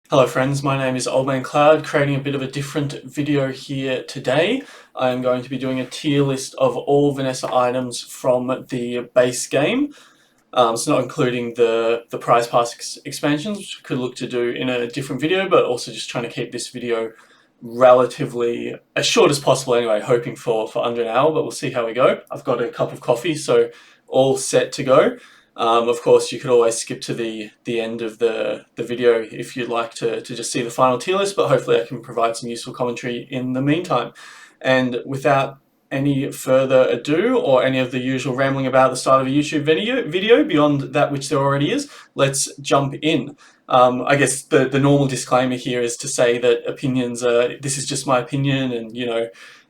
Hello friends, my name is Old Man Cloud, creating a bit of a different video here today. I am going to be doing a tier list of all Vanessa items from the base game. So not including the prize pass expansions, which I could look to do in a different video, but also just trying to keep this video relatively as short as possible anyway, hoping for under an hour, but we'll see how we go. I've got a cup of coffee, so all set to go. Of course, you could always skip to the end of the video if you'd like to just see the final tier list, but hopefully I can provide some useful commentary in the meantime. And without any further ado, or any of the usual rambling about the start of a YouTube video beyond that which there already is, let's jump in. I guess the normal disclaimer here is to say that opinions are, this is just my opinion, and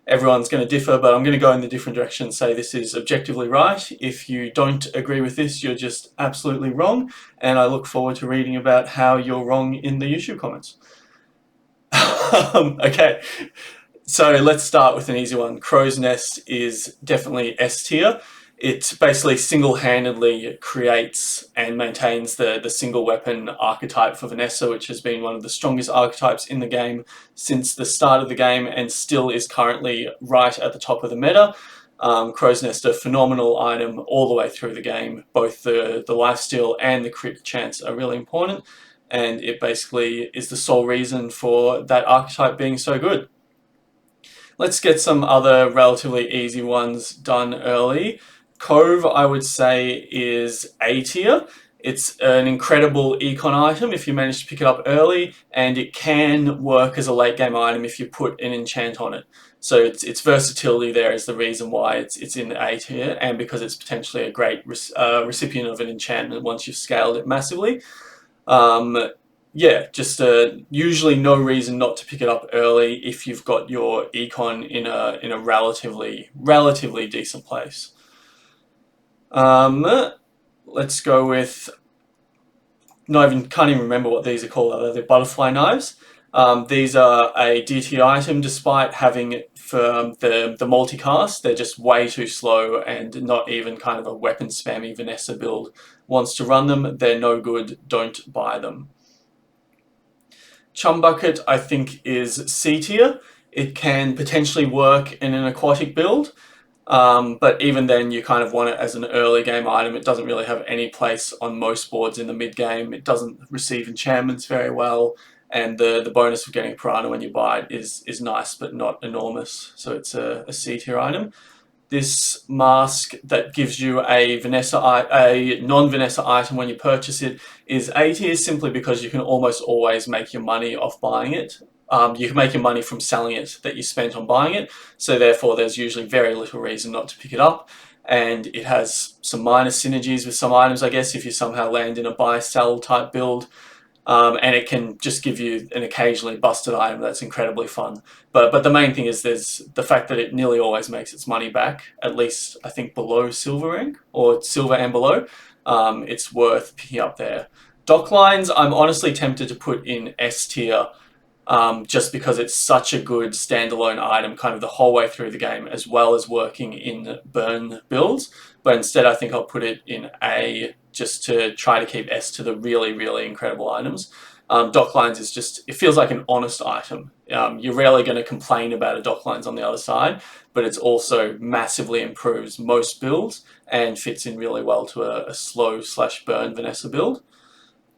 everyone's going to differ, but I'm going to go in the different direction and say this is objectively right. If you don't agree with this, you're just absolutely wrong, and I look forward to reading about how you're wrong in the YouTube comments. Okay, so let's start with an easy one. Crow's Nest is definitely S tier. It basically single-handedly creates and maintains the single weapon archetype for Vanessa, which has been one of the strongest archetypes in the game since the start of the game and still is currently right at the top of the meta. Crow's Nest, a phenomenal item all the way through the game. Both the lifesteal and the crit chance are really important, and it basically is the sole reason for that archetype being so good. Let's get some other relatively easy ones done early. Cove, I would say, is A tier. It's an incredible econ item if you manage to pick it up early, and it can work as a late game item if you put an enchant on it. So its versatility there is the reason why it's in A tier, and because it's potentially a great recipient of an enchantment once you've scaled it massively. Yeah, just usually no reason not to pick it up early if you've got your econ in a relatively decent place. Let's go with, can't even remember what these are called. They're butterfly knives. These are a DT item despite having for the multicast. They're just way too slow, and not even kind of a weapon spammy Vanessa build wants to run them. They're no good, don't buy them. Chum Bucket, I think, is C tier. It can potentially work in an aquatic build, but even then you kind of want it as an early game item. It doesn't really have any place on most boards in the mid game. It doesn't receive enchantments very well, and the bonus of getting a piranha when you buy it is nice but not enormous, so it's a C tier item. This mask that gives you a non-Vanessa item when you purchase it is A tier, simply because you can almost always make your money off buying it. You can make your money from selling it that you spent on buying it, so therefore there's usually very little reason not to pick it up. And it has some minor synergies with some items, I guess, if you somehow land in a buy-sell type build. And it can just give you an occasionally busted item that's incredibly fun. But the main thing is there's the fact that it nearly always makes its money back, at least I think below silver rank, or silver and below. It's worth picking up there. Dock lines, I'm honestly tempted to put in S tier, just because it's such a good standalone item kind of the whole way through the game, as well as working in burn builds. But instead I think I'll put it in A, just to try to keep S to the really incredible items. Dock lines is just, it feels like an honest item. You're rarely going to complain about a dock lines on the other side, but it's also massively improves most builds and fits in really well to a slow/burn Vanessa build.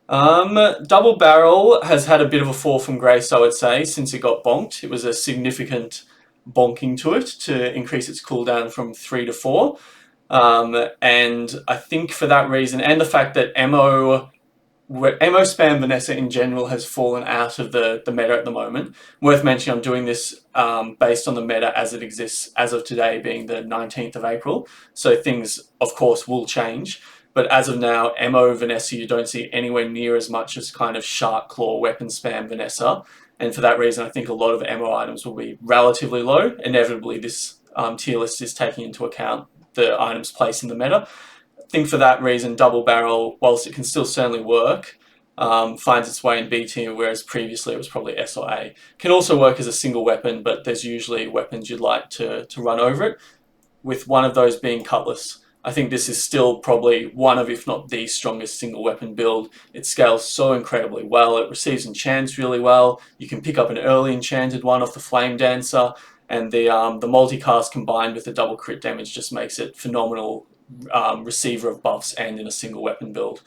Double Barrel has had a bit of a fall from grace, I would say, since it got bonked. It was a significant bonking to it to increase its cooldown from 3 to 4. And I think for that reason, and the fact that MO spam Vanessa in general has fallen out of the meta at the moment. Worth mentioning, I'm doing this based on the meta as it exists as of today, being the 19th of April. So things, of course, will change. But as of now, MO Vanessa, you don't see anywhere near as much as kind of Shark Claw weapon spam Vanessa. And for that reason, I think a lot of MO items will be relatively low. Inevitably, this tier list is taking into account the item's place in the meta. I think for that reason, Double Barrel, whilst it can still certainly work, finds its way in B tier, whereas previously it was probably S or A. Can also work as a single weapon, but there's usually weapons you'd like to run over it, with one of those being Cutlass. I think this is still probably one of, if not the strongest single weapon build. It scales so incredibly well. It receives enchants really well. You can pick up an early enchanted one off the Flame Dancer, and the multicast combined with the double crit damage just makes it phenomenal receiver of buffs and in a single weapon build.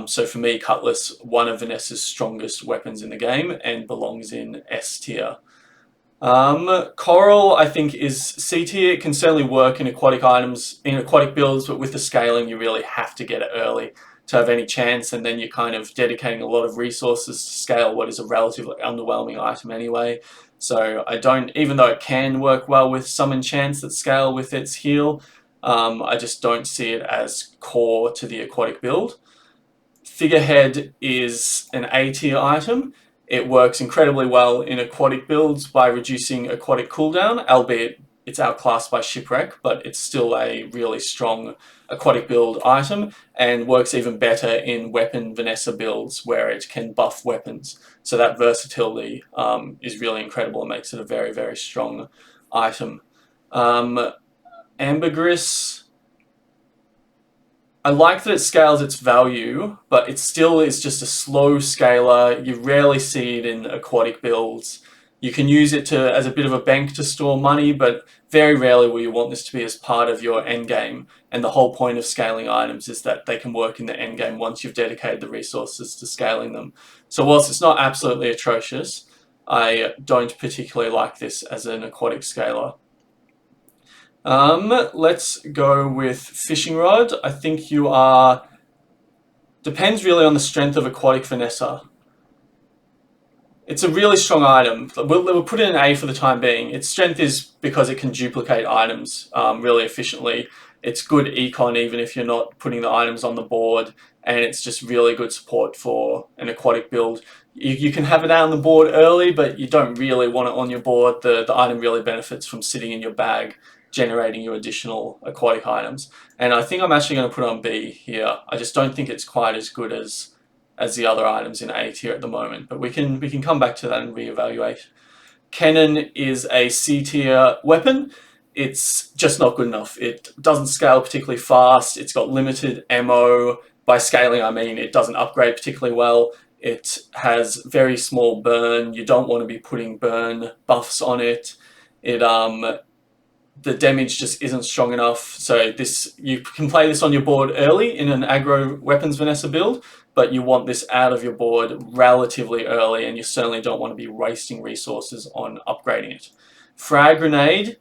So for me, Cutlass, one of Vanessa's strongest weapons in the game and belongs in S tier. Coral, I think, is C tier. It can certainly work in aquatic items, in aquatic builds, but with the scaling, you really have to get it early to have any chance, and then you're kind of dedicating a lot of resources to scale what is a relatively underwhelming item anyway. So I don't, even though it can work well with some enchants that scale with its heal, I just don't see it as core to the aquatic build. Figurehead is an A tier item. It works incredibly well in aquatic builds by reducing aquatic cooldown, albeit it's outclassed by Shipwreck, but it's still a really strong aquatic build item, and works even better in weapon Vanessa builds where it can buff weapons. So that versatility is really incredible and makes it a very, very strong item. Ambergris, I like that it scales its value, but it still is just a slow scaler. You rarely see it in aquatic builds. You can use it as a bit of a bank to store money, but very rarely will you want this to be as part of your endgame. And the whole point of scaling items is that they can work in the endgame once you've dedicated the resources to scaling them. So whilst it's not absolutely atrocious, I don't particularly like this as an aquatic scaler. Let's go with Fishing Rod. I think you are... Depends really on the strength of Aquatic Vanessa. It's a really strong item. We'll put it in A for the time being. Its strength is because it can duplicate items really efficiently. It's good econ even if you're not putting the items on the board, and it's just really good support for an aquatic build. You can have it out on the board early, but you don't really want it on your board. The item really benefits from sitting in your bag, generating you additional aquatic items. And I think I'm actually going to put on B here. I just don't think it's quite as good as the other items in A tier at the moment, but we can come back to that and reevaluate. Cannon is a C tier weapon. It's just not good enough. It doesn't scale particularly fast. It's got limited ammo. By scaling, I mean it doesn't upgrade particularly well. It has very small burn. You don't want to be putting burn buffs on it. The damage just isn't strong enough. So you can play this on your board early in an aggro weapons Vanessa build, but you want this out of your board relatively early, and you certainly don't want to be wasting resources on upgrading it. Frag Grenade,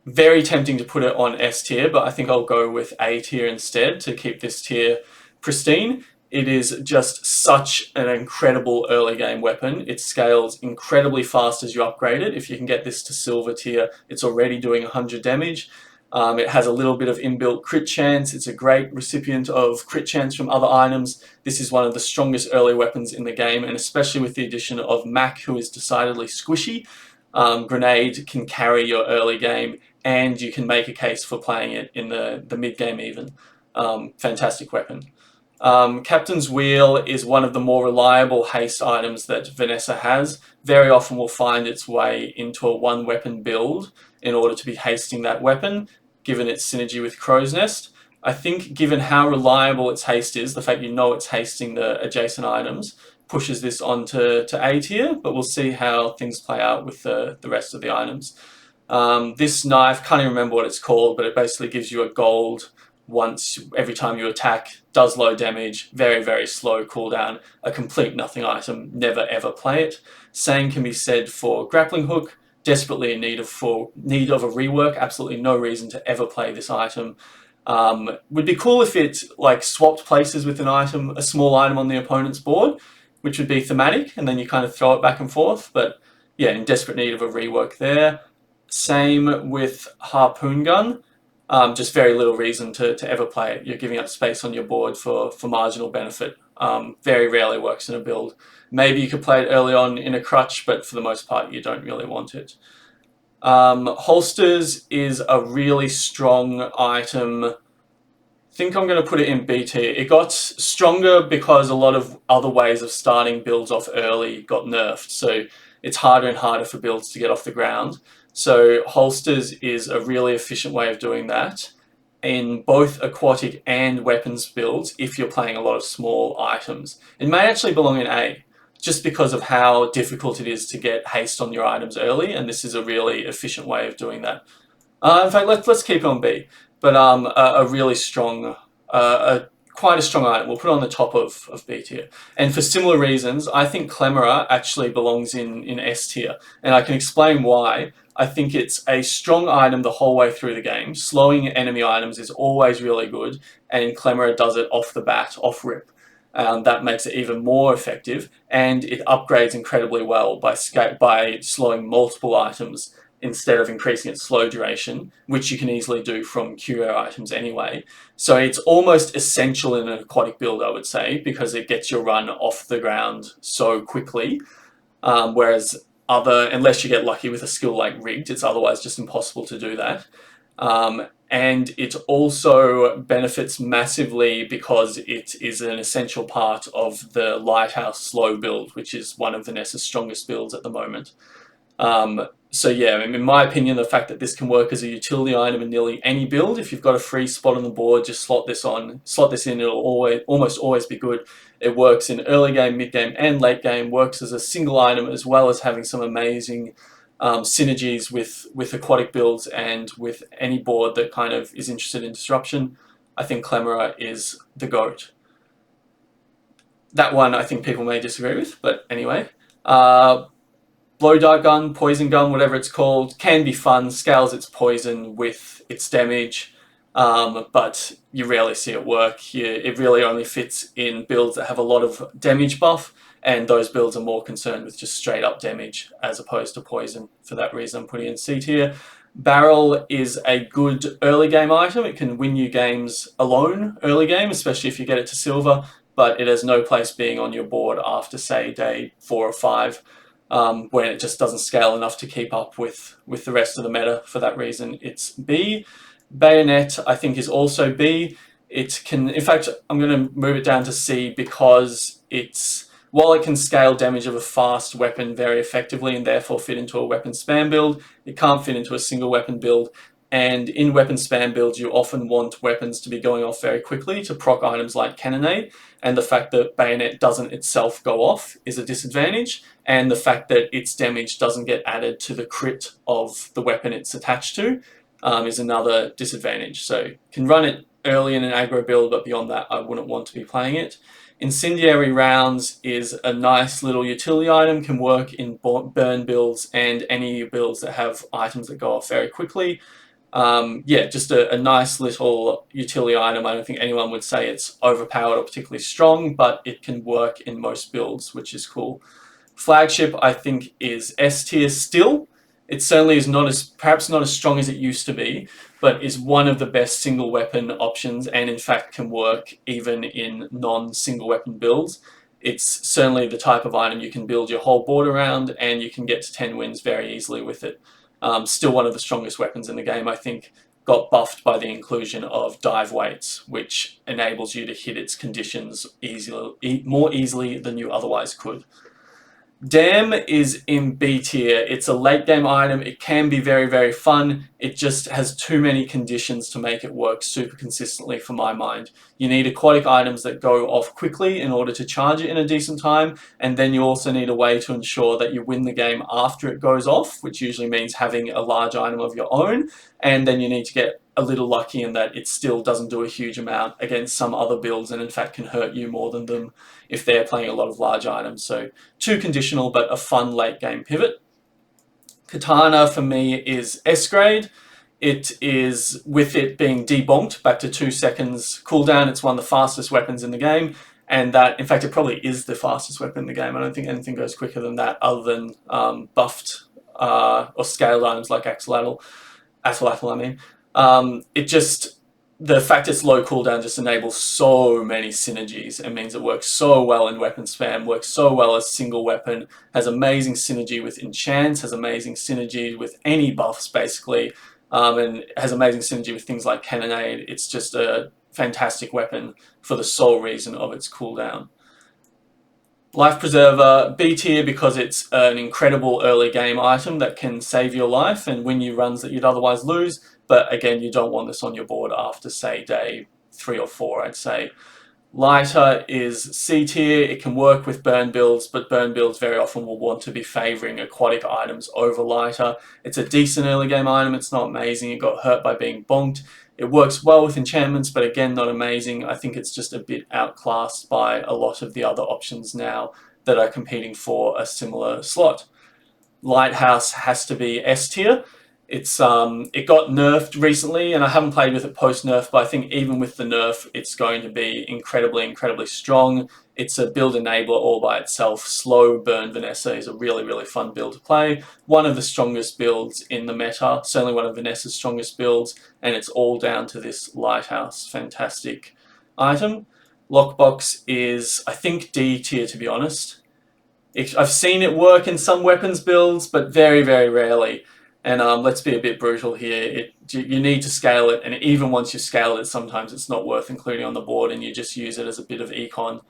very tempting to put it on S tier, but I think I'll go with A tier instead to keep this tier pristine. It is just such an incredible early game weapon. It scales incredibly fast as you upgrade it. If you can get this to silver tier, it's already doing 100 damage. It has a little bit of inbuilt crit chance. It's a great recipient of crit chance from other items. This is one of the strongest early weapons in the game, and especially with the addition of Mac, who is decidedly squishy, Grenade can carry your early game, and you can make a case for playing it in the mid game even. Fantastic weapon. Captain's Wheel is one of the more reliable haste items that Vanessa has. Very often will find its way into a one weapon build in order to be hasting that weapon, given its synergy with Crow's Nest. I think given how reliable its haste is, the fact you know it's hasting the adjacent items pushes this onto A tier, but we'll see how things play out with the rest of the items. This knife, can't even remember what it's called, but it basically gives you a gold every time you attack, does low damage, very, very slow cooldown, a complete nothing item, never ever play it. Same can be said for Grappling Hook, desperately in need of a rework, absolutely no reason to ever play this item. Would be cool if it swapped places with an item, a small item on the opponent's board, which would be thematic, and then you kind of throw it back and forth, but yeah, in desperate need of a rework there. Same with Harpoon Gun. Just very little reason to ever play it. You're giving up space on your board for marginal benefit. Very rarely works in a build. Maybe you could play it early on in a crutch, but for the most part, you don't really want it. Holsters is a really strong item. I think I'm going to put it in B tier. It got stronger because a lot of other ways of starting builds off early got nerfed, so it's harder and harder for builds to get off the ground. So holsters is a really efficient way of doing that, in both aquatic and weapons builds if you're playing a lot of small items. It may actually belong in A, just because of how difficult it is to get haste on your items early, and this is a really efficient way of doing that. In fact, let's keep it on B, but a really strong, quite a strong item. We'll put it on the top of B tier. And for similar reasons, I think Clemera actually belongs in S tier, and I can explain why. I think it's a strong item the whole way through the game. Slowing enemy items is always really good, and Clemera does it off the bat, off rip. That makes it even more effective, and it upgrades incredibly well by slowing multiple items instead of increasing its slow duration, which you can easily do from curio items anyway. So it's almost essential in an aquatic build, I would say, because it gets your run off the ground so quickly, whereas unless you get lucky with a skill like rigged, it's otherwise just impossible to do that. And it also benefits massively because it is an essential part of the Lighthouse slow build, which is one of Vanessa's strongest builds at the moment. So yeah, in my opinion, the fact that this can work as a utility item in nearly any build, if you've got a free spot on the board, just slot this in, it'll almost always be good. It works in early game, mid game, and late game, works as a single item, as well as having some amazing synergies with aquatic builds and with any board that kind of is interested in disruption. I think Clemera is the GOAT. That one I think people may disagree with, but anyway. Blow dart gun, poison gun, whatever it's called, can be fun, scales its poison with its damage, but you rarely see it work. It really only fits in builds that have a lot of damage buff, and those builds are more concerned with just straight up damage as opposed to poison. For that reason, I'm putting it in C tier. Barrel is a good early game item. It can win you games alone early game, especially if you get it to silver, but it has no place being on your board after, say, day 4 or 5. When it just doesn't scale enough to keep up with the rest of the meta. For that reason, it's B. Bayonet, I think, is also B. It can, in fact, I'm going to move it down to C because while it can scale damage of a fast weapon very effectively and therefore fit into a weapon spam build, it can't fit into a single weapon build. And in weapon spam builds, you often want weapons to be going off very quickly to proc items like Cannonade, and the fact that Bayonet doesn't itself go off is a disadvantage, and the fact that its damage doesn't get added to the crit of the weapon it's attached to is another disadvantage. So you can run it early in an aggro build, but beyond that, I wouldn't want to be playing it. Incendiary rounds is a nice little utility item, can work in burn builds and any builds that have items that go off very quickly. Yeah, just a nice little utility item. I don't think anyone would say it's overpowered or particularly strong, but it can work in most builds, which is cool. Flagship, I think, is S tier still. It certainly is perhaps not as strong as it used to be, but is one of the best single weapon options, and in fact can work even in non-single weapon builds. It's certainly the type of item you can build your whole board around, and you can get to 10 wins very easily with it. Still one of the strongest weapons in the game, I think. Got buffed by the inclusion of dive weights, which enables you to hit its conditions more easily than you otherwise could. Dam is in B tier. It's a late game item. It can be very, very fun. It just has too many conditions to make it work super consistently for my mind. You need aquatic items that go off quickly in order to charge it in a decent time, and then you also need a way to ensure that you win the game after it goes off, which usually means having a large item of your own, and then you need to get a little lucky in that it still doesn't do a huge amount against some other builds, and in fact can hurt you more than them if they're playing a lot of large items. So too conditional, but a fun late game pivot. Katana for me is S grade. It is, with it being debonked back to 2 seconds cooldown, it's one of the fastest weapons in the game, and that, in fact, it probably is the fastest weapon in the game. I don't think anything goes quicker than that other than buffed or scaled items like Axolotl, I mean. The fact it's low cooldown just enables so many synergies. It means it works so well in weapon spam, works so well as single weapon, has amazing synergy with enchants, has amazing synergy with any buffs basically, and has amazing synergy with things like Cannonade. It's just a fantastic weapon for the sole reason of its cooldown. Life Preserver, B tier because it's an incredible early game item that can save your life and win you runs that you'd otherwise lose. but again, you don't want this on your board after, say, day 3 or 4, I'd say. Lighter is C tier. It can work with burn builds, but burn builds very often will want to be favoring aquatic items over lighter. It's a decent early game item. It's not amazing. It got hurt by being bonked. It works well with enchantments, but again, not amazing. I think it's just a bit outclassed by a lot of the other options now that are competing for a similar slot. Lighthouse has to be S tier. It got nerfed recently, and I haven't played with it post nerf, but I think even with the nerf, it's going to be incredibly strong. It's a build enabler all by itself. Slow burn Vanessa is a really fun build to play. One of the strongest builds in the meta, certainly one of Vanessa's strongest builds, and it's all down to this Lighthouse fantastic item. Lockbox is, I think, D tier, to be honest. I've seen it work in some weapons builds, but very rarely. And let's be a bit brutal here. You need to scale it, and even once you scale it, sometimes it's not worth including on the board, and you just use it as a bit of econ.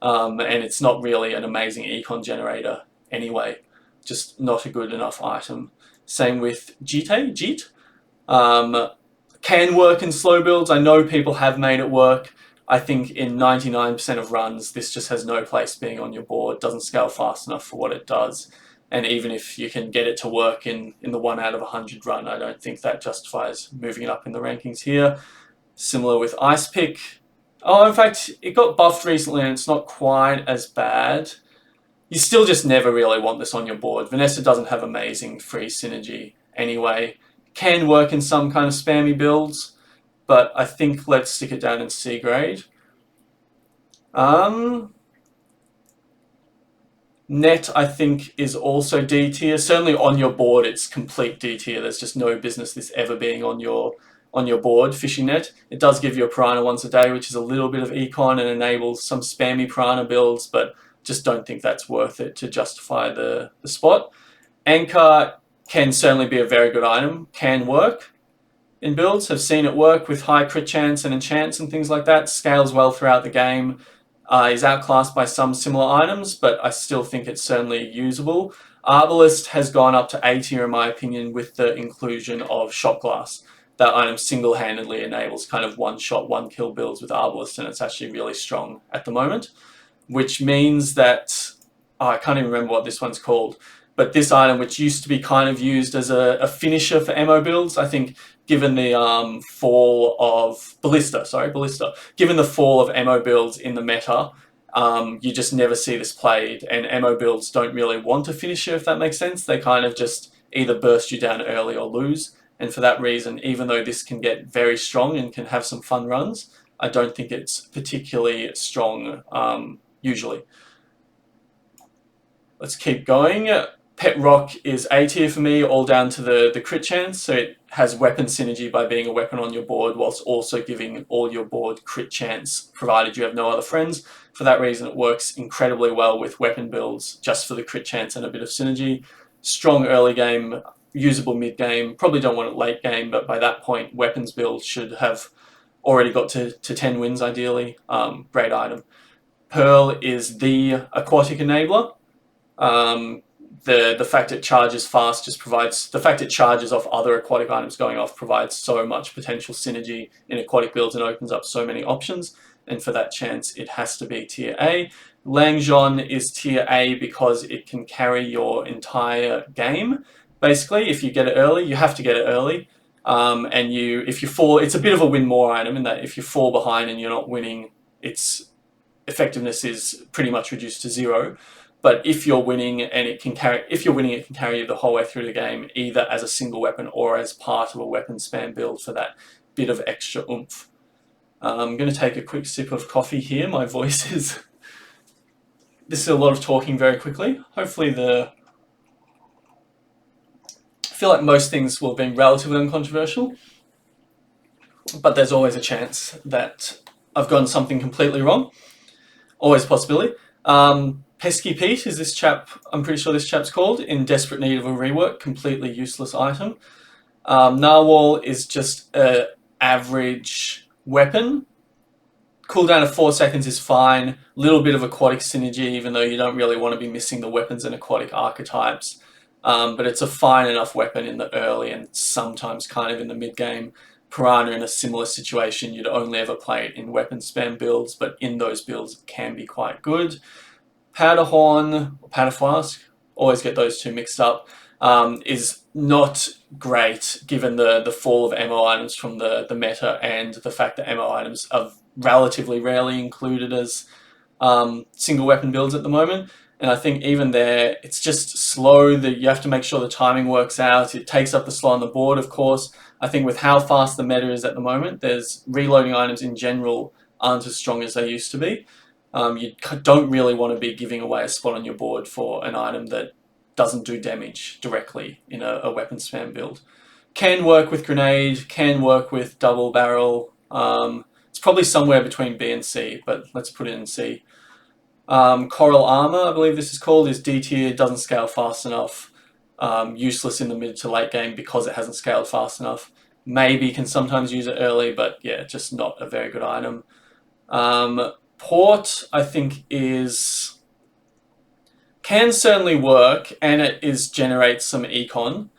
And it's not really an amazing econ generator anyway. Just not a good enough item. Same with Jeet. Can work in slow builds. I know people have made it work. I think in 99% of runs, this just has no place being on your board, doesn't scale fast enough for what it does. And even if you can get it to work in the 1 out of 100 run, I don't think that justifies moving it up in the rankings here. Similar with Ice Pick. Oh, in fact, it got buffed recently and it's not quite as bad. You still just never really want this on your board. Vanessa doesn't have amazing free synergy anyway. Can work in some kind of spammy builds, but I think let's stick it down in C grade. Net, I think, is also D tier. Certainly on your board, it's complete D tier. There's just no business this ever being on your board. Fishing net. It does give you a piranha once a day, which is a little bit of econ and enables some spammy piranha builds, but just don't think that's worth it to justify the spot. Anchor can certainly be a very good item. Can work in builds. Have seen it work with high crit chance and enchants and things like that. Scales well throughout the game. Is outclassed by some similar items, but I still think it's certainly usable. Arbalist has gone up to A tier in my opinion with the inclusion of Shot Glass. That item single-handedly enables kind of one-shot, one-kill builds with Arbalist, and it's actually really strong at the moment, which means that, I can't even remember what this one's called, but this item, which used to be kind of used as a finisher for ammo builds, I think given the fall of Ballista, given the fall of ammo builds in the meta, you just never see this played, and ammo builds don't really want a finisher, if that makes sense. They kind of just either burst you down early or lose, and for that reason, even though this can get very strong and can have some fun runs, I don't think it's particularly strong usually. Let's keep going. Pet Rock is A tier for me, all down to the crit chance. So it has weapon synergy by being a weapon on your board, whilst also giving all your board crit chance, provided you have no other friends. For that reason, it works incredibly well with weapon builds, just for the crit chance and a bit of synergy. Strong early game, usable mid game. Probably don't want it late game, but by that point, weapons build should have already got to 10 wins ideally. Great item. Pearl is the aquatic enabler. The fact it charges fast just provides, the fact it charges off other aquatic items going off provides so much potential synergy in aquatic builds and opens up so many options, and for that chance it has to be tier A. Langjon is tier A because it can carry your entire game. Basically, if you get it early, you have to get it early, and if you fall, it's a bit of a win more item in that if you fall behind and you're not winning, its effectiveness is pretty much reduced to 0. But if you're winning and it can carry you the whole way through the game, either as a single weapon or as part of a weapon spam build for that bit of extra oomph. I'm going to take a quick sip of coffee here. My voice is... This is a lot of talking very quickly. Hopefully I feel like most things will have been relatively uncontroversial, but there's always a chance that I've gotten something completely wrong. Always a possibility. Pesky Pete is this chap, I'm pretty sure this chap's called, in desperate need of a rework, completely useless item. Narwhal is just an average weapon. Cooldown of 4 seconds is fine. Little bit of aquatic synergy, even though you don't really want to be missing the weapons and aquatic archetypes. but it's a fine enough weapon in the early and sometimes kind of in the mid-game. Piranha in a similar situation, you'd only ever play it in weapon spam builds, but in those builds it can be quite good. Powder Horn, or Powder Flask, always get those two mixed up, is not great given the fall of ammo items from the meta and the fact that ammo items are relatively rarely included as single weapon builds at the moment. And I think even there, it's just slow. That you have to make sure the timing works out. It takes up the slot on the board, of course. I think with how fast the meta is at the moment, there's reloading items in general aren't as strong as they used to be. You don't really want to be giving away a spot on your board for an item that doesn't do damage directly in a weapon spam build. Can work with grenade, can work with double barrel. It's probably somewhere between B and C, but let's put it in C. Coral Armor, I believe this is called, is D tier, doesn't scale fast enough. Useless in the mid to late game because it hasn't scaled fast enough. Maybe can sometimes use it early, but yeah, just not a very good item. Port, I think, can certainly work, and it generates some econ.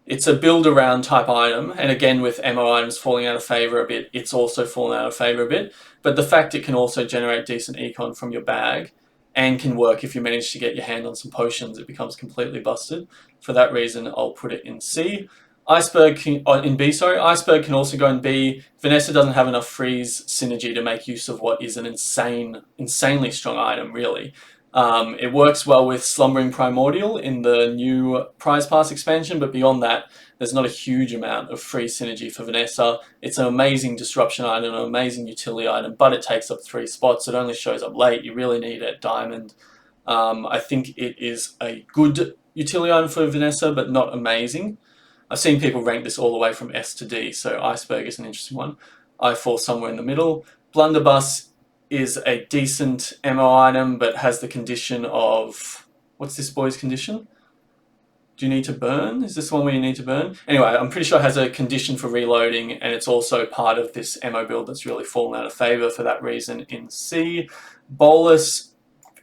It's a build around type item, and again with ammo items falling out of favor a bit, it's also fallen out of favor a bit. But the fact it can also generate decent econ from your bag and can work if you manage to get your hand on some potions, it becomes completely busted. For that reason, I'll put it in C. Iceberg in B, sorry. Iceberg can also go in B. Vanessa doesn't have enough freeze synergy to make use of what is an insanely strong item, really. It works well with Slumbering Primordial in the new Prize Pass expansion, but beyond that, there's not a huge amount of free synergy for Vanessa. It's an amazing disruption item, an amazing utility item, but it takes up 3 spots. It only shows up late. You really need it at Diamond. I think it is a good utility item for Vanessa, but not amazing. I've seen people rank this all the way from S to D, so Iceberg is an interesting one. I fall somewhere in the middle. Blunderbuss is a decent ammo item, but has the condition of... What's this boy's condition? Do you need to burn? Is this the one where you need to burn? Anyway, I'm pretty sure it has a condition for reloading, and it's also part of this ammo build that's really fallen out of favor for that reason in C. Bolus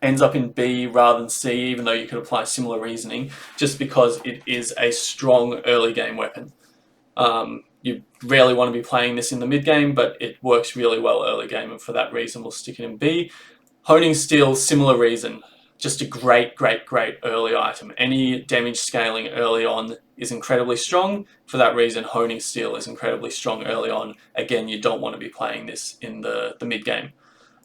ends up in B rather than C, even though you could apply similar reasoning, just because it is a strong early game weapon. You rarely want to be playing this in the mid game, but it works really well early game, and for that reason we'll stick it in B. Honing Steel, similar reason. Just a great early item. Any damage scaling early on is incredibly strong. For that reason, Honing Steel is incredibly strong early on. Again, you don't want to be playing this in the mid game.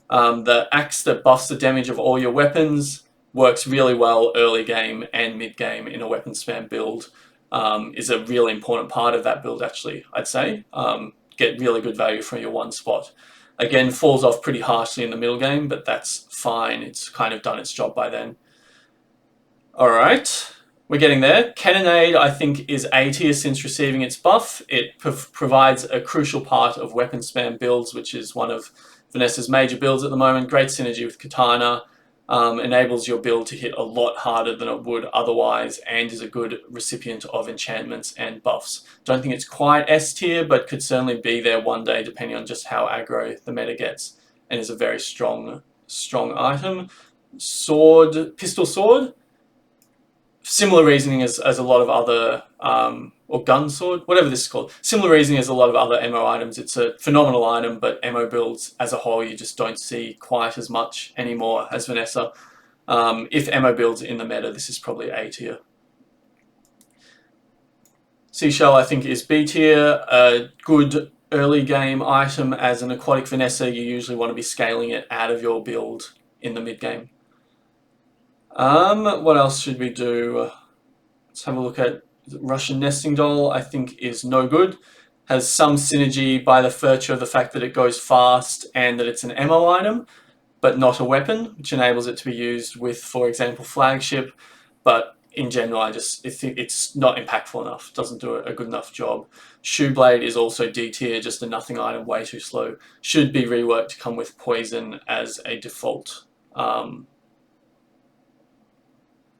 The axe that buffs the damage of all your weapons works really well early game and mid game in a weapon spam build. Is a really important part of that build, actually, I'd say. Get really good value from your one spot. Again, falls off pretty harshly in the middle game, but that's fine. It's kind of done its job by then. Alright, we're getting there. Cannonade, I think, is A tier since receiving its buff. It provides a crucial part of weapon spam builds, which is one of Vanessa's major builds at the moment. Great synergy with Katana. Enables your build to hit a lot harder than it would otherwise, and is a good recipient of enchantments and buffs. Don't think it's quite S tier, but could certainly be there one day depending on just how aggro the meta gets, and is a very strong item. Pistol Sword, similar reasoning as a lot of other, or gun sword, whatever this is called. Similar reasoning as a lot of other ammo items. It's a phenomenal item, but ammo builds as a whole you just don't see quite as much anymore as Vanessa. If ammo builds in the meta, this is probably A tier. Seashell, I think, is B tier. A good early game item. As an Aquatic Vanessa, you usually want to be scaling it out of your build in the mid game. What else should we do? Let's have a look at Russian Nesting Doll. I think is no good. Has some synergy by the virtue of the fact that it goes fast and that it's an ammo item, but not a weapon, which enables it to be used with, for example, Flagship. But in general, I think it's not impactful enough. Doesn't do a good enough job. Shoeblade is also D tier, just a nothing item, way too slow. Should be reworked to come with poison as a default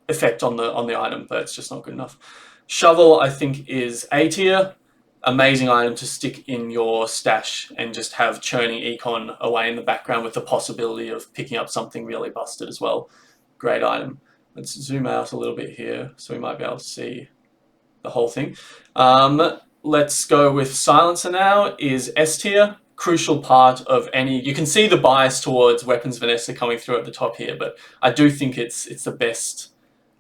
effect on the item, but it's just not good enough. Shovel, I think, is A tier. Amazing item to stick in your stash and just have churning econ away in the background with the possibility of picking up something really busted as well. Great item. Let's zoom out a little bit here so we might be able to see the whole thing. Let's go with silencer now. Is S tier, crucial part of any. You can see the bias towards weapons Vanessa coming through at the top here, but I do think it's the best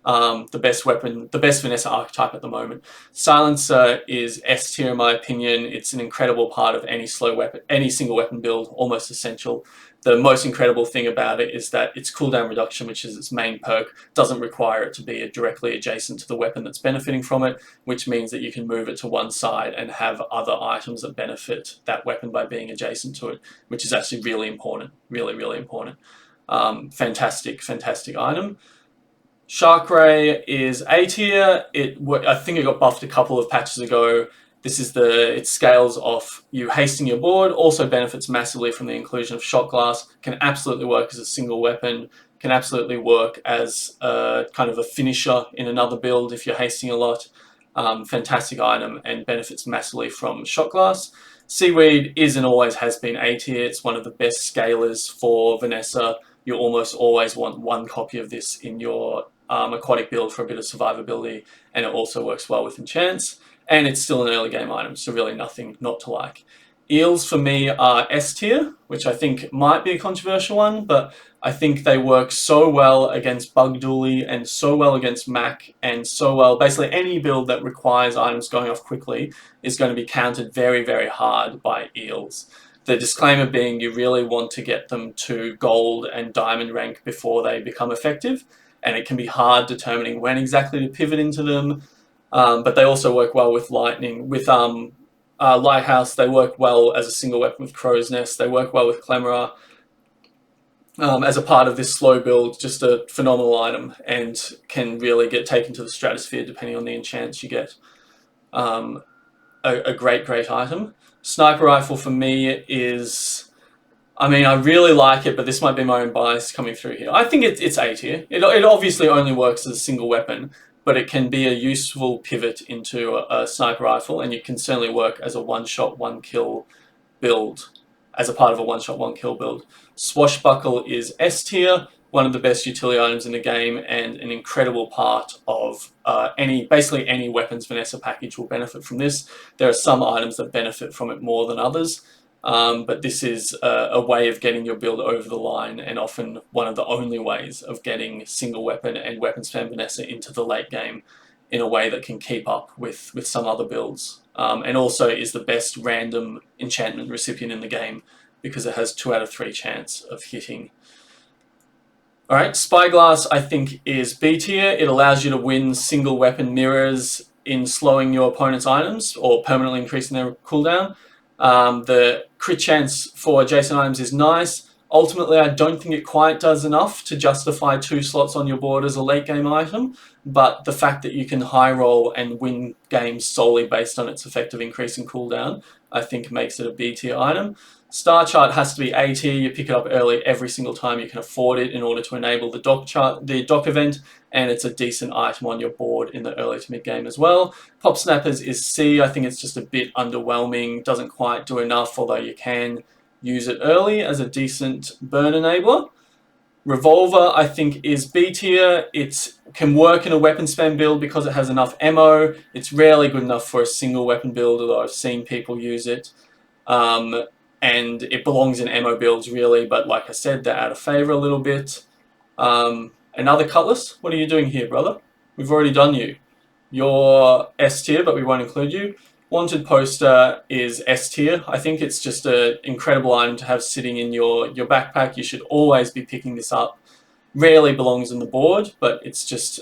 weapon, the best Vanessa archetype at the moment. Silencer is S tier in my opinion. It's an incredible part of any slow weapon, any single weapon build, almost essential. The most incredible thing about it is that its cooldown reduction, which is its main perk, doesn't require it to be directly adjacent to the weapon that's benefiting from it, which means that you can move it to one side and have other items that benefit that weapon by being adjacent to it, which is actually really important, really, really important. Fantastic, fantastic item. Shark Ray is A tier. I think it got buffed a couple of patches ago. It scales off you hasting your board, also benefits massively from the inclusion of shot glass, can absolutely work as a single weapon, can absolutely work as a kind of a finisher in another build if you're hasting a lot. Fantastic item and benefits massively from shot glass. Seaweed is and always has been A tier. It's one of the best scalers for Vanessa. You almost always want one copy of this in your aquatic build for a bit of survivability, and it also works well with enchants, and it's still an early game item, so really nothing not to like. Eels for me are S tier, which I think might be a controversial one, but I think they work so well against Bug Dually and so well against Mac, and so well, basically any build that requires items going off quickly is going to be countered very, very hard by Eels. The disclaimer being you really want to get them to gold and diamond rank before they become effective, and it can be hard determining when exactly to pivot into them. But they also work well with lightning. With Lighthouse, they work well as a single weapon with Crow's Nest. They work well with Clemera. As a part of this slow build, just a phenomenal item, and can really get taken to the stratosphere depending on the enchants you get. A great, great item. Sniper Rifle for me is... I mean, I really like it, but this might be my own bias coming through here. I think it's A tier. It obviously only works as a single weapon, but it can be a useful pivot into a sniper rifle, and it can certainly work as a one-shot, one-kill build, as a part of a one-shot, one-kill build. Swashbuckle is S tier, one of the best utility items in the game, and an incredible part of basically any weapons Vanessa package will benefit from this. There are some items that benefit from it more than others. But this is a way of getting your build over the line, and often one of the only ways of getting single weapon and weapon spam Vanessa into the late game in a way that can keep up with some other builds. And also is the best random enchantment recipient in the game because it has 2 out of 3 chance of hitting. Alright, Spyglass I think is B tier. It allows you to win single weapon mirrors in slowing your opponent's items or permanently increasing their cooldown. The crit chance for adjacent items is nice. Ultimately, I don't think it quite does enough to justify 2 slots on your board as a late game item, but the fact that you can high roll and win games solely based on its effective increase in cooldown, I think makes it a B tier item. Star Chart has to be A tier. You pick it up early every single time you can afford it in order to enable the dock event, and it's a decent item on your board in the early to mid game as well. Pop Snappers is C. I think it's just a bit underwhelming, doesn't quite do enough, although you can use it early as a decent burn enabler. Revolver, I think, is B tier. It can work in a weapon spam build because it has enough ammo. It's rarely good enough for a single weapon build, although I've seen people use it. And it belongs in ammo builds, really, but like I said, they're out of favor a little bit. Another Cutlass, what are you doing here, brother? We've already done you. You're S tier, but we won't include you. Wanted Poster is S tier. I think it's just an incredible item to have sitting in your backpack. You should always be picking this up. Rarely belongs on the board, but it's just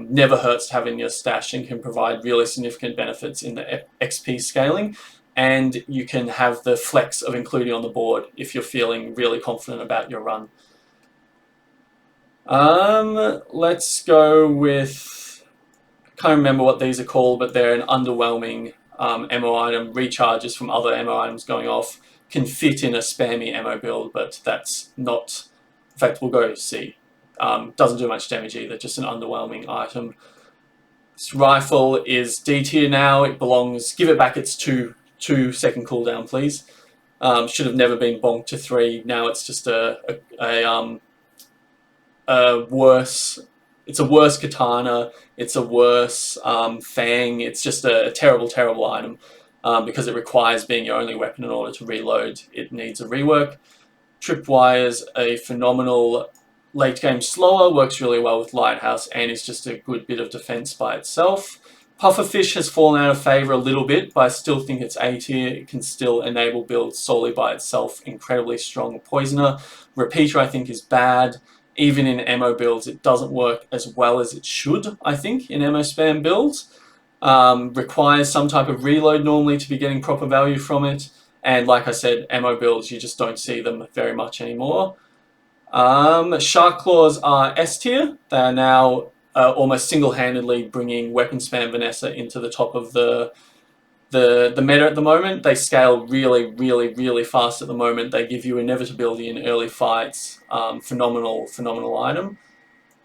never hurts to have in your stash and can provide really significant benefits in the XP scaling. And you can have the flex of including on the board if you're feeling really confident about your run. Let's go with... I can't remember what these are called, but they're an underwhelming ammo item. Recharges from other ammo items going off. Can fit in a spammy ammo build, but that's not... In fact, we'll go C. Doesn't do much damage either, just an underwhelming item. This rifle is D tier now. It belongs... Give it back its 2-second cooldown, please. Should have never been bonked to 3. Now it's just a worse it's a worse katana, it's a worse fang. It's just a terrible, terrible item because it requires being your only weapon in order to reload. It needs a rework. Tripwire's a phenomenal late game slower, works really well with Lighthouse, and is just a good bit of defense by itself. Pufferfish has fallen out of favor a little bit, but I still think it's A tier. It can still enable builds solely by itself. Incredibly strong poisoner. Repeater, I think, is bad. Even in ammo builds, it doesn't work as well as it should, I think, in ammo spam builds. Requires some type of reload normally to be getting proper value from it. And like I said, ammo builds, you just don't see them very much anymore. Shark Claws are S tier. They are now almost single-handedly bringing weapon spam Vanessa into the top of the meta at the moment. They scale really, really, really fast at the moment. They give you inevitability in early fights. Phenomenal, phenomenal item.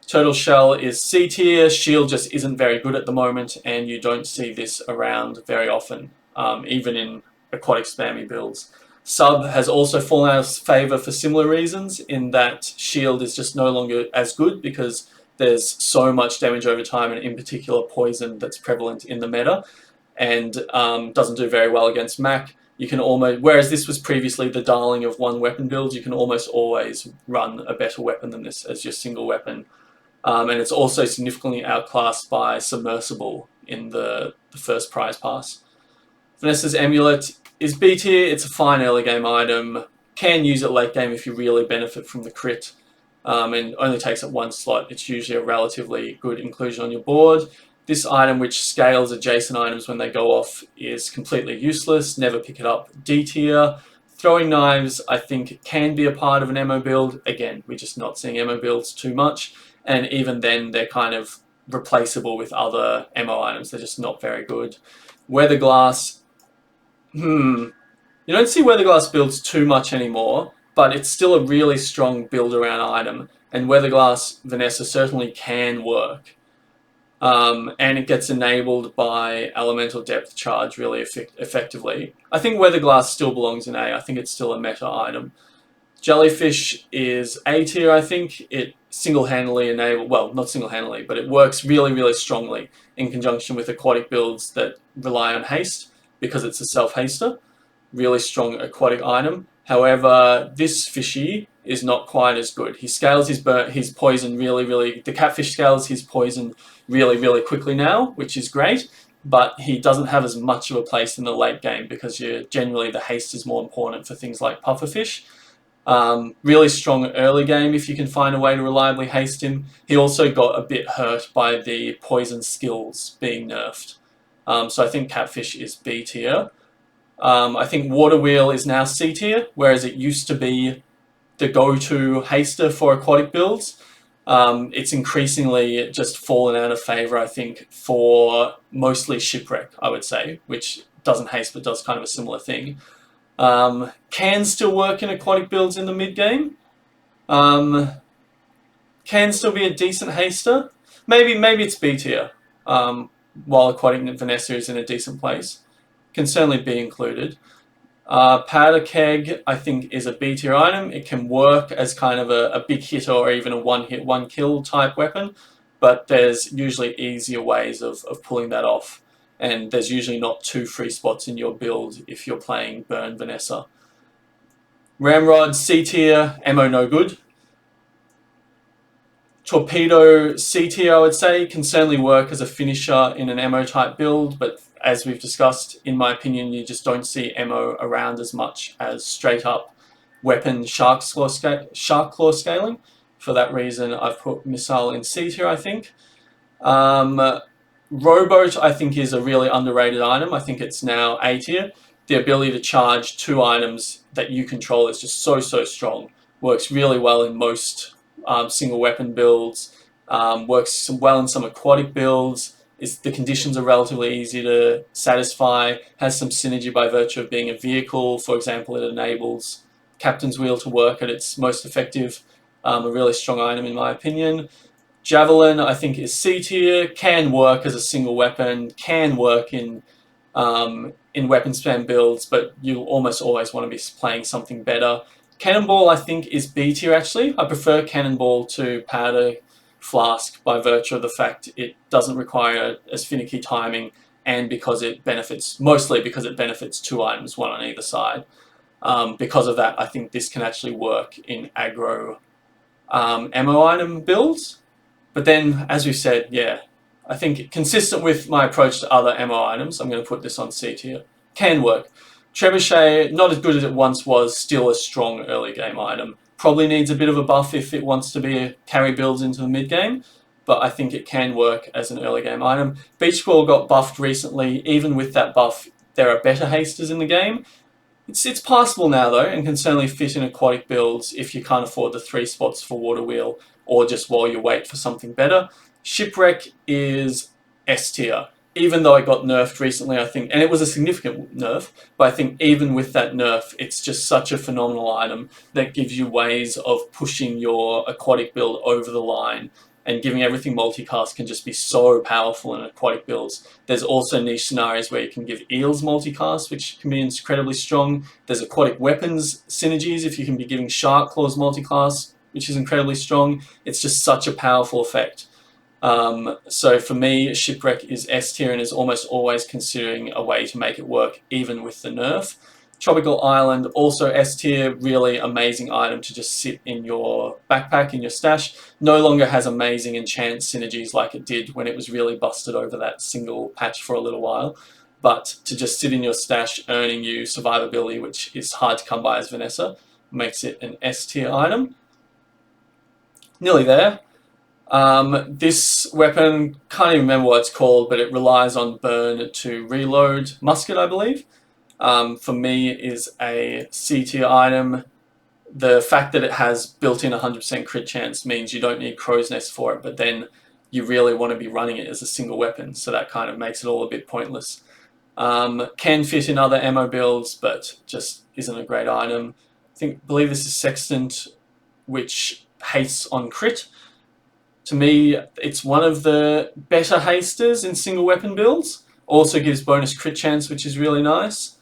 Turtle Shell is C tier. Shield just isn't very good at the moment, and you don't see this around very often, even in aquatic spammy builds. Sub has also fallen out of favor for similar reasons, in that shield is just no longer as good because there's so much damage over time, and in particular poison that's prevalent in the meta, and doesn't do very well against Mac. You can almost, whereas this was previously the darling of one weapon builds, you can almost always run a better weapon than this as your single weapon. And it's also significantly outclassed by Submersible in the first prize pass. Vanessa's Amulet is B tier. It's a fine early game item. Can use it late game if you really benefit from the crit. And only takes up one slot. It's usually a relatively good inclusion on your board. This item, which scales adjacent items when they go off, is completely useless. Never pick it up. D tier. Throwing knives, I think, can be a part of an ammo build. Again, we're just not seeing ammo builds too much. And even then, they're kind of replaceable with other ammo items. They're just not very good. Weatherglass, you don't see Weatherglass builds too much anymore, but it's still a really strong build-around item. And Weatherglass Vanessa certainly can work. And it gets enabled by Elemental Depth Charge really effectively. I think Weatherglass still belongs in A. I think it's still a meta item. Jellyfish is A tier, I think. It single-handedly enables, well, not single-handedly, but it works really, really strongly in conjunction with aquatic builds that rely on haste, because it's a self-haster. Really strong aquatic item. However, this fishy is not quite as good. He scales his poison really, the catfish scales his poison really, really quickly now, which is great, but he doesn't have as much of a place in the late game because generally the haste is more important for things like pufferfish. Really strong early game if you can find a way to reliably haste him. He also got a bit hurt by the poison skills being nerfed. So I think Catfish is B tier. I think Water Wheel is now C tier, whereas it used to be the go-to haster for aquatic builds. It's increasingly just fallen out of favor, I think, for mostly Shipwreck, I would say, which doesn't haste but does kind of a similar thing. Can still work in aquatic builds in the mid-game. Can still be a decent haster. Maybe it's B tier, while aquatic Vanessa is in a decent place. Can certainly be included. Powder Keg, I think, is a B tier item. It can work as kind of a big hitter or even a one-hit, one-kill type weapon, but there's usually easier ways of pulling that off. And there's usually not 2 free spots in your build if you're playing Burn Vanessa. Ramrod, C tier, ammo no good. Torpedo, C tier, I would say, can certainly work as a finisher in an ammo type build, but as we've discussed, in my opinion, you just don't see ammo around as much as straight up weapon shark claw scaling. For that reason, I've put Missile in C tier, I think. Rowboat, I think, is a really underrated item. I think it's now A tier. The ability to charge 2 items that you control is just so strong. Works really well in most single weapon builds. Works well in some aquatic builds. The conditions are relatively easy to satisfy. Has some synergy by virtue of being a vehicle. For example, it enables Captain's Wheel to work at its most effective. A really strong item in my opinion. Javelin, I think, is C tier. Can work as a single weapon. Can work in weapon spam builds, but you almost always want to be playing something better. Cannonball, I think, is B tier actually. I prefer Cannonball to Powder Flask by virtue of the fact it doesn't require as finicky timing, and because it benefits, mostly because it benefits 2 items, one on either side. Because of that, I think this can actually work in aggro ammo item builds. But then, as we said, yeah, I think consistent with my approach to other ammo items, I'm going to put this on C tier. Can work. Trebuchet, not as good as it once was, still a strong early game item. Probably needs a bit of a buff if it wants to be a carry builds into the mid game, but I think it can work as an early game item. Beach Squall got buffed recently. Even with that buff, there are better hasters in the game. It's passable now though, and can certainly fit in aquatic builds if you can't afford the 3 spots for Water Wheel, or just while you wait for something better. Shipwreck is S tier. Even though it got nerfed recently, I think, and it was a significant nerf, but I think even with that nerf, it's just such a phenomenal item that gives you ways of pushing your aquatic build over the line, and giving everything multicast can just be so powerful in aquatic builds. There's also niche scenarios where you can give eels multicast, which can be incredibly strong. There's aquatic weapons synergies if you can be giving shark claws multicast, which is incredibly strong. It's just such a powerful effect. So for me, Shipwreck is S tier and is almost always considering a way to make it work even with the nerf. Tropical Island, also S tier, really amazing item to just sit in your backpack, in your stash. No longer has amazing enchant synergies like it did when it was really busted over that single patch for a little while. But to just sit in your stash, earning you survivability, which is hard to come by as Vanessa, makes it an S tier item. Nearly there. This weapon, can't even remember what it's called, but it relies on burn to reload musket, I believe. For me, is a C tier item. The fact that it has built-in 100% crit chance means you don't need Crow's Nest for it, but then you really want to be running it as a single weapon, so that kind of makes it all a bit pointless. Can fit in other ammo builds, but just isn't a great item. Believe this is Sextant, which hastes on crit. To me, it's one of the better hasters in single weapon builds. Also gives bonus crit chance, which is really nice.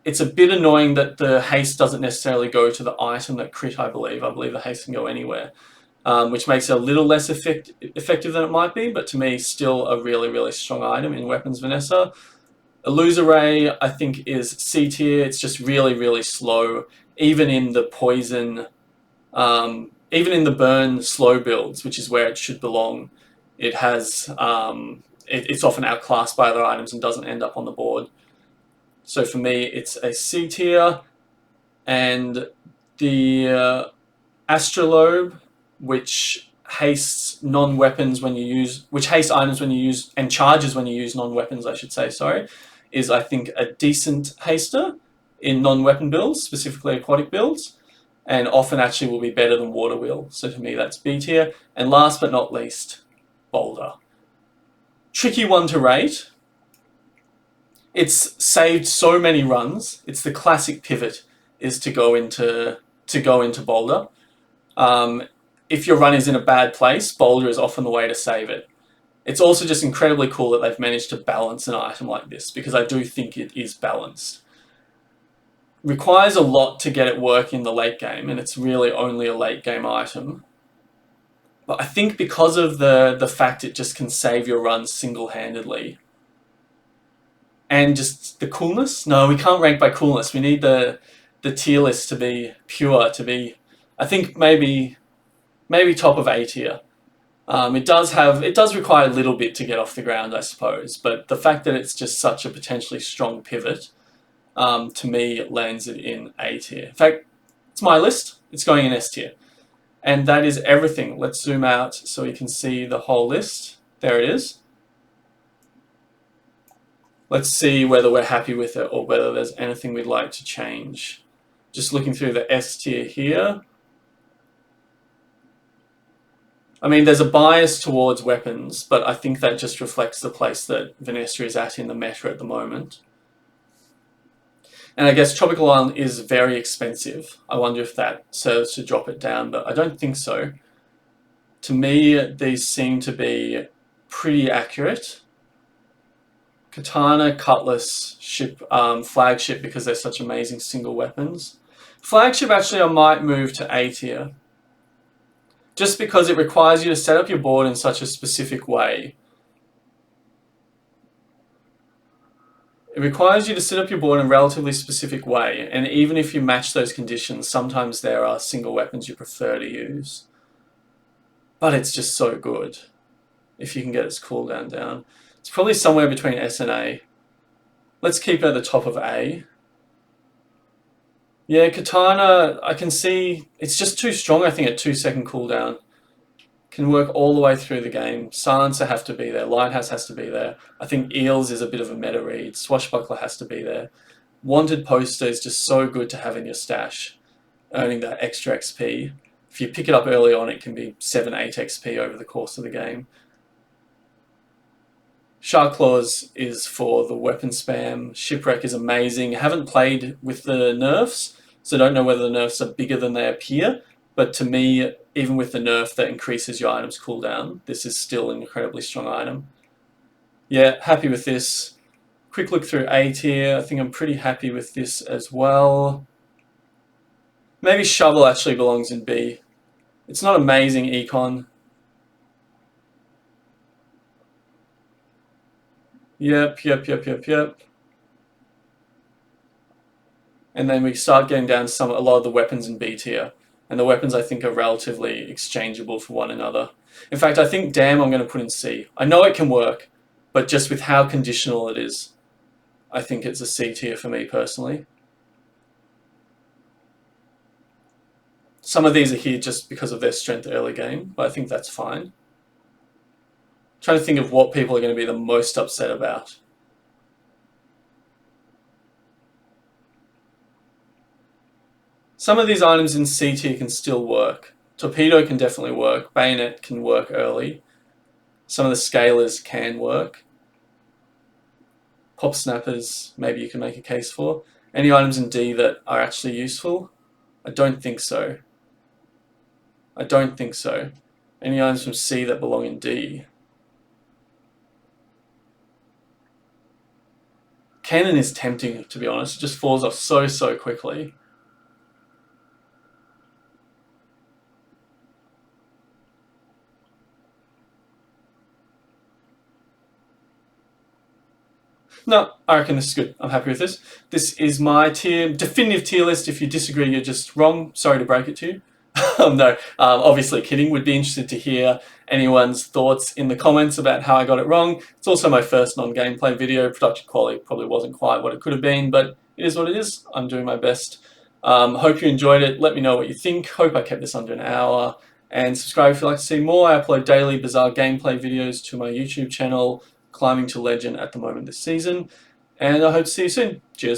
It's a bit annoying that the haste doesn't necessarily go to the item that crit, I believe. I believe the haste can go anywhere, which makes it a little less effective than it might be, but to me, still a really, really strong item in Weapons Vanessa. Illusoray, I think, is C tier. It's just really, really slow. Even in the poison, even in the burn slow builds, which is where it should belong, it has it's often outclassed by other items and doesn't end up on the board. So for me, it's a C tier. And the Astrolabe, which hastes non-weapons when you use, which hastes items when you use, and charges when you use non-weapons, I should say, sorry, is I think a decent haster in non-weapon builds, specifically aquatic builds, and often actually will be better than Water Wheel. So to me, that's B tier. And last but not least, Boulder. Tricky one to rate. It's saved so many runs. It's the classic pivot, is to go into Boulder. If your run is in a bad place, Boulder is often the way to save it. It's also just incredibly cool that they've managed to balance an item like this, because I do think it is balanced. Requires a lot to get it work in the late game, and it's really only a late game item. But I think because of the fact it just can save your runs single-handedly, and just the coolness. No, we can't rank by coolness. We need the tier list to be pure, to be, I think, maybe top of A tier. It does require a little bit to get off the ground, I suppose, but the fact that it's just such a potentially strong pivot, to me, lands it in A tier. In fact, it's my list. It's going in S tier. And that is everything. Let's zoom out so we can see the whole list. There it is. Let's see whether we're happy with it or whether there's anything we'd like to change. Just looking through the S tier here. I mean, there's a bias towards weapons, but I think that just reflects the place that Vanessa is at in the meta at the moment. And I guess Tropical Island is very expensive. I wonder if that serves to drop it down, but I don't think so. To me, these seem to be pretty accurate. Katana, Cutlass, Ship, Flagship, because they're such amazing single weapons. Flagship, actually, I might move to A tier. just because it requires you to set up your board in such a specific way. It requires you to set up your board in a relatively specific way, and even if you match those conditions, sometimes there are single weapons you prefer to use. But it's just so good if you can get its cooldown down. It's probably somewhere between S and A. Let's keep it at the top of A. Yeah, Katana, I can see it's just too strong, I think, at 2-second cooldown. Can work all the way through the game. Silencer have to be there. Lighthouse has to be there. I think Eels is a bit of a meta read. Swashbuckler has to be there. Wanted Poster is just so good to have in your stash, earning that extra XP. If you pick it up early on, it can be 7-8 XP over the course of the game. Shark Claws is for the weapon spam. Shipwreck is amazing. Haven't played with the nerfs, so don't know whether the nerfs are bigger than they appear. But to me, even with the nerf that increases your item's cooldown, this is still an incredibly strong item. Yeah, happy with this. Quick look through A tier. I think I'm pretty happy with this as well. Maybe Shovel actually belongs in B. It's not amazing econ. Yep. And then we start getting down to a lot of the weapons in B tier. And the weapons, I think, are relatively exchangeable for one another. In fact, I think Damn I'm going to put in C. I know it can work, but just with how conditional it is, I think it's a C tier for me personally. Some of these are here just because of their strength early game, but I think that's fine. Trying to think of what people are going to be the most upset about. Some of these items in C tier can still work. Torpedo can definitely work. Bayonet can work early. Some of the scalers can work. Pop snappers, maybe you can make a case for. Any items in D that are actually useful? I don't think so. Any items from C that belong in D? Cannon is tempting, to be honest. It just falls off so quickly. No, I reckon this is good. I'm happy with this. This is my definitive tier list. If you disagree, you're just wrong. Sorry to break it to you. No, obviously kidding. Would be interested to hear anyone's thoughts in the comments about how I got it wrong. It's also my first non-gameplay video. Production quality probably wasn't quite what it could have been, but it is what it is. I'm doing my best. Hope you enjoyed it. Let me know what you think. Hope I kept this under an hour. And subscribe if you'd like to see more. I upload daily Bazaar gameplay videos to my YouTube channel, climbing to legend at the moment this season. And I hope to see you soon. Cheers.